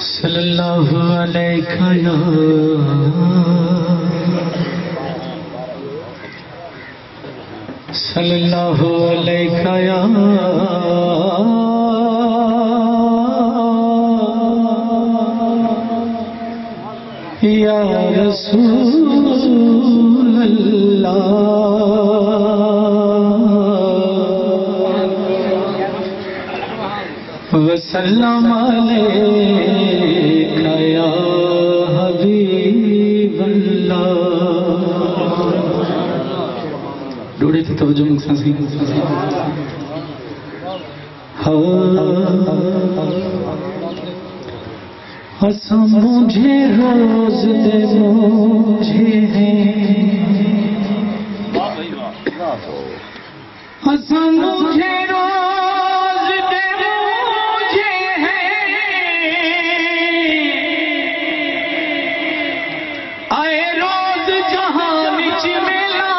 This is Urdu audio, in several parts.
صلی اللہ علیہ یا صلی اللہ علیہ یا رسول اللہ وسلم علیک یا حبیب اللہ. ڈوڑے تھی توجہ مکسان سی حسن مجھے روز دے مجھے ہیں حسن مجھے روز دے مجھے ہیں آئے روز جہان وچ ملا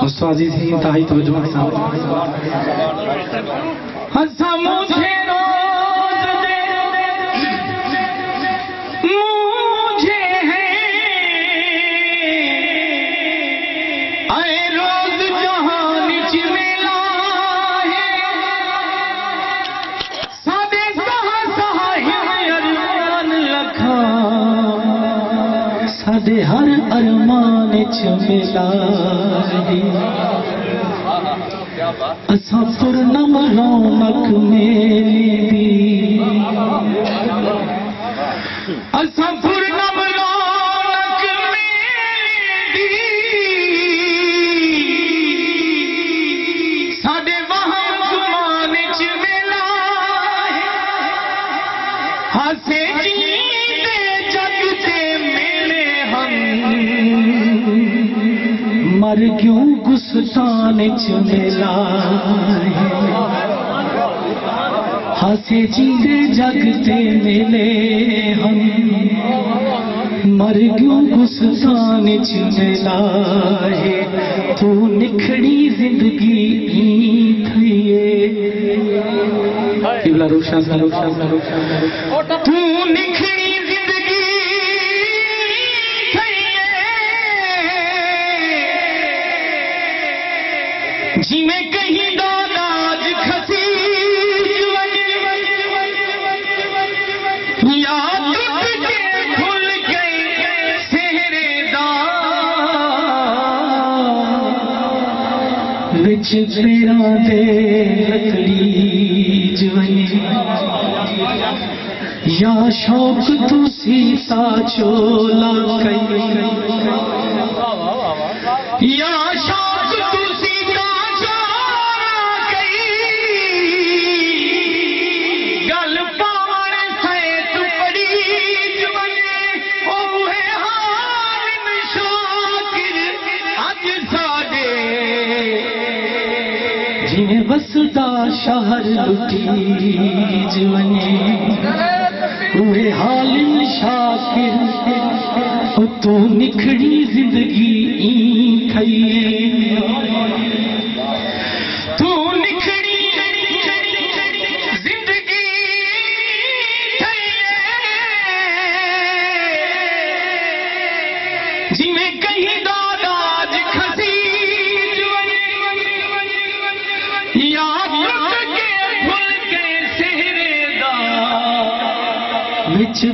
استاذی تھی انتہائی توجہ مکسان حسن مجھے روز دے مجھے ہیں آئے روز جہان وچ ملا ہے سادے سہا سہا ارمان رکھا سادے ہر ارمان وچ ملا ہے اساں پرنم رونق میری اساں پرنم رونق میری ساڈے وہاں گمان وچ ملا ہاسے جیندے جگ تے میرے ہم مر کیوں گستان وچ ملا ہاسے جیندے جگ تے ملے ہم مر کیوں گستان وچ ملا ہے تو نکھڑی زندگی تھئیے قبلہ روشن تو نکھڑی جی میں کہیں داج کھسی یا ٹوٹ کے کھل گئے سہرے دار وچ پیراں دے لکڑی جوئی یا شوق تو سیتا چولا کئی یا شوق وسدا شہر لٹی جونے اوہ حالم شاکر تو نکھڑی زندگی تھئیے تو نکھڑی زندگی تھئیے جی میں کہیں داج کھسی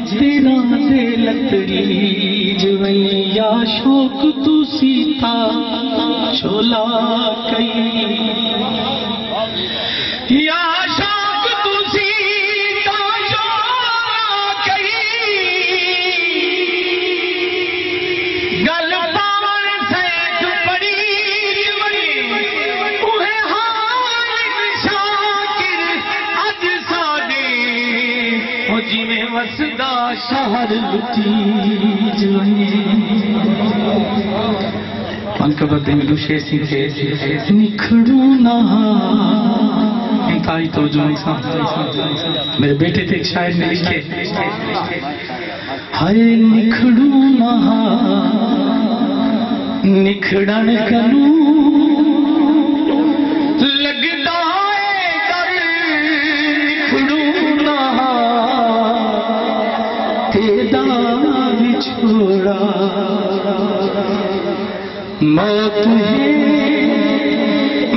پیراں دے لکڑی جوئی یا شوق تو سیتا چھولا کئی یا شوق تو سیتا چھولا کئی گل پاون سیت پڑی جوئی اوہ حال شاکر اج ساڈے ہو جی میں وسدا شہر لٹی جوئی ان کا بدے میں دوشے سیکھے نکھڑو نہ انتہائی توجہ میرے بیٹے تھے ایک شاعر نے لکھے ہائے نکھڑو نہ نکھڑن کنو لگدا ہے کر نکھڑوں نہ تیرا بچھوڑا موت ہے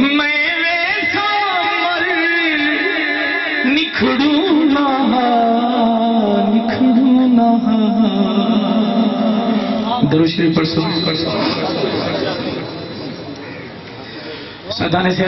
میں ویسا مر نکھڑوں نہ درود شریف پڑھ سدانے سے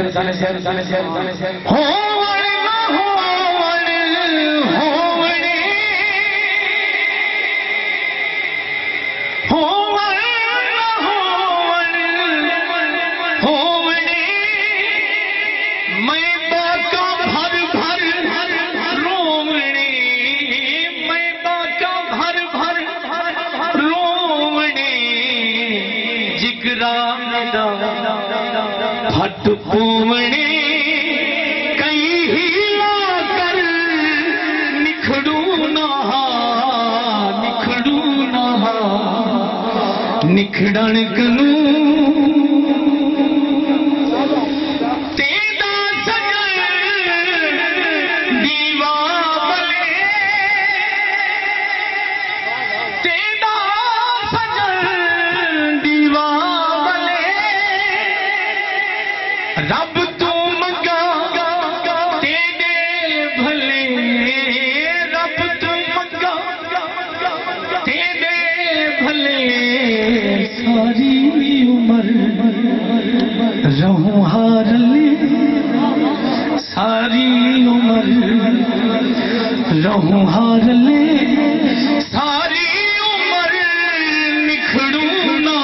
ہٹ پومنے کئی ہیلا کر نکھڑوں نہ نکھڑن کنوں تیدا سجن دیوا بلے تیدا سجن دیوا رب تو منگا تیرے بھلے رب تو منگا تیرے بھلے ساری عمر رہوں ہار لے ساری عمر رہوں ہار لے ساری عمر نکھڑوں نہ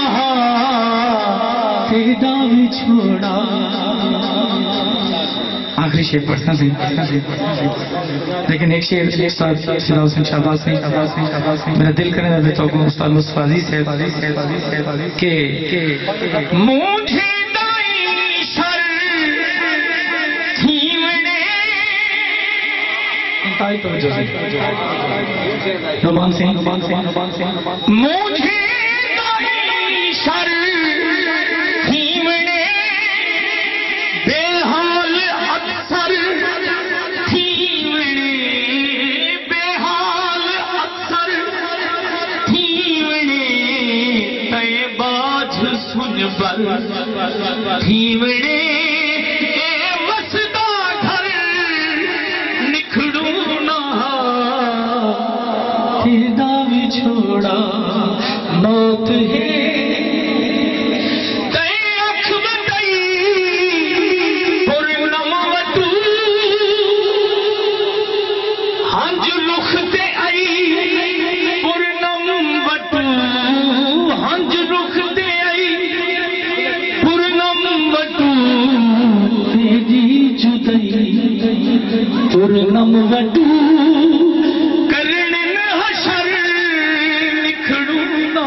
تیرا بچھوڑا آخری شعر پڑھتا تھا لیکن ایک شعر صدا حسین شہباز سے میرا دل کرنے میں بیتا ہوں استاد مصطفیٰ عزیز ہے کہ مجھے دائی شر تھیونے انتہائی توجہ سے نوبان سے مجھے دائی شر تھیونے بے حال اکثر تھیونے بے حال اکثر تھیونے تے باجھ سن بر تھیونے اے وسدا گھر نکھڑوں نہ تیرا بچھوڑا موت ہے پورنم وٹو کرن حشر نکھڑوں نہ